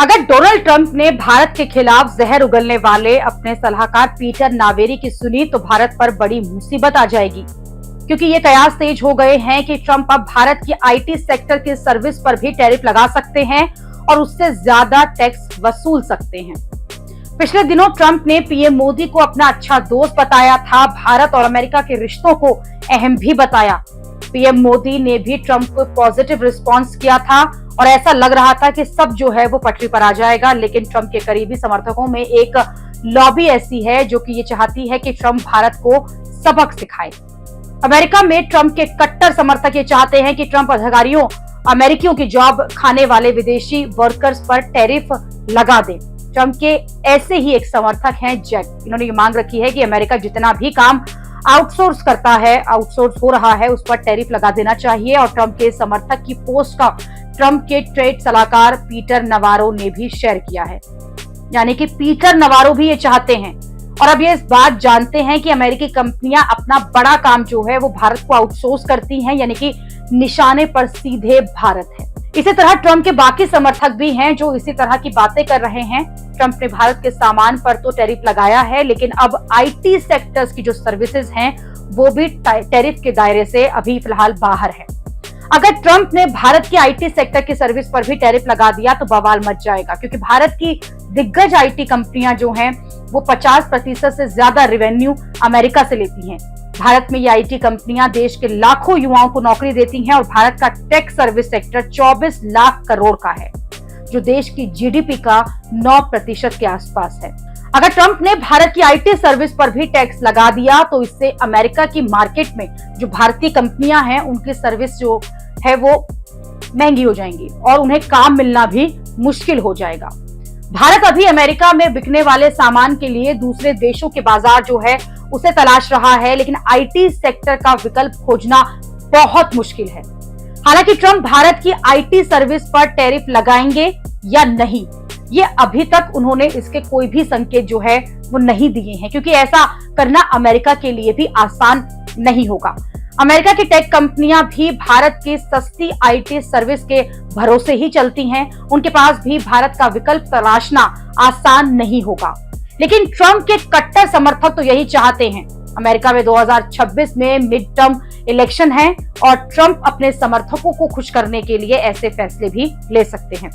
अगर Donald Trump ने भारत के खिलाफ जहर उगलने वाले अपने सलाहकार पीटर नावेरी की सुनी तो भारत पर बड़ी मुसीबत आ जाएगी, क्योंकि ये कयास तेज हो गए हैं कि ट्रंप अब भारत की आईटी सेक्टर की सर्विस पर भी टैरिफ लगा सकते हैं और उससे ज्यादा टैक्स वसूल सकते हैं। पिछले दिनों ट्रंप ने पीएम मोदी को अपना अच्छा दोस्त बताया था, भारत और अमेरिका के रिश्तों को अहम भी बताया। पीएम मोदी ने भी ट्रंप को पॉजिटिव रिस्पांस किया था और ऐसा लग रहा था कि सब जो है वो पटरी पर आ जाएगा, लेकिन ट्रंप के करीबी समर्थकों में एक लॉबी ऐसी है जो कि ये चाहती है कि ट्रंप भारत को सबक सिखाए। अमेरिका में ट्रंप के कट्टर समर्थक ये चाहते हैं कि ट्रंप अधिकारियों अमेरिकियों की जॉब खाने वाले विदेशी वर्कर्स पर टैरिफ लगा दे। ट्रंप के ऐसे ही एक समर्थक हैं जैक। इन्होंने ये मांग रखी है कि अमेरिका जितना भी काम आउटसोर्स करता है, आउटसोर्स हो रहा है, उस पर टैरिफ लगा देना चाहिए। और ट्रंप के समर्थक की पोस्ट का ट्रंप के ट्रेड सलाहकार पीटर नवारो ने भी शेयर किया है, यानी कि पीटर नवारो भी ये चाहते हैं। और अब ये इस बात जानते हैं कि अमेरिकी कंपनियां अपना बड़ा काम जो है वो भारत को आउटसोर्स करती हैं, यानी कि निशाने पर सीधे भारत है। इसी तरह ट्रंप के बाकी समर्थक भी हैं जो इसी तरह की बातें कर रहे हैं। ट्रंप ने भारत के सामान पर तो टैरिफ लगाया है, लेकिन अब आईटी सेक्टर्स की जो सर्विसेज हैं वो भी टैरिफ के दायरे से अभी फिलहाल बाहर है। अगर ट्रंप ने भारत की आईटी सेक्टर की सर्विस पर भी टैरिफ लगा दिया तो बवाल मच जाएगा, क्योंकि भारत की दिग्गज आईटी कंपनियां जो हैं वो 50% से ज्यादा रेवेन्यू अमेरिका से लेती हैं। भारत में ये आईटी कंपनियां देश के लाखों युवाओं को नौकरी देती हैं और भारत का tech service sector 24 lakh crore का है, जो देश की जीडीपी का 9% के आसपास है। अगर ट्रंप ने भारत की आईटी सर्विस पर भी टैक्स लगा दिया तो इससे अमेरिका की मार्केट में जो भारतीय कंपनियां हैं उनकी सर्विस जो है वो महंगी हो जाएंगी और उन्हें काम मिलना भी मुश्किल हो जाएगा। भारत अभी अमेरिका में बिकने वाले सामान के लिए दूसरे देशों के बाजार जो है उसे तलाश रहा है, लेकिन आईटी सेक्टर का विकल्प खोजना बहुत मुश्किल है। हालांकि ट्रंप भारत की आईटी सर्विस पर टैरिफ लगाएंगे या नहीं, ये अभी तक उन्होंने इसके कोई भी संकेत जो है वो नहीं दिए हैं, क्योंकि ऐसा करना अमेरिका के लिए भी आसान नहीं होगा। अमेरिका की टेक कंपनियां भी भारत की सस्ती आईटी सर्विस के भरोसे ही चलती हैं। उनके पास भी भारत का विकल्प तलाशना आसान नहीं होगा। लेकिन ट्रंप के कट्टर समर्थक तो यही चाहते हैं। अमेरिका में 2026 में मिड टर्म इलेक्शन है और ट्रंप अपने समर्थकों को खुश करने के लिए ऐसे फैसले भी ले सकते हैं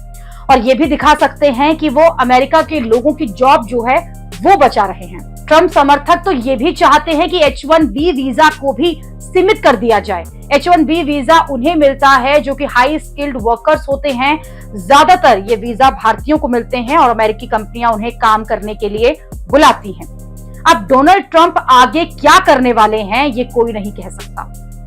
और ये भी दिखा सकते हैं कि वो अमेरिका के लोगों की जॉब जो है वो बचा रहे हैं। ट्रंप समर्थक तो ये भी चाहते हैं कि H-1B वीजा को भी सीमित कर दिया जाए। H-1B वीजा उन्हें मिलता है जो कि हाई स्किल्ड वर्कर्स होते हैं। ज्यादातर ये वीजा भारतीयों को मिलते हैं और अमेरिकी कंपनियां उन्हें काम करने के लिए बुलाती हैं। अब डोनाल्ड ट्रंप आगे क्या करने वाले हैं ये कोई नहीं कह सकता।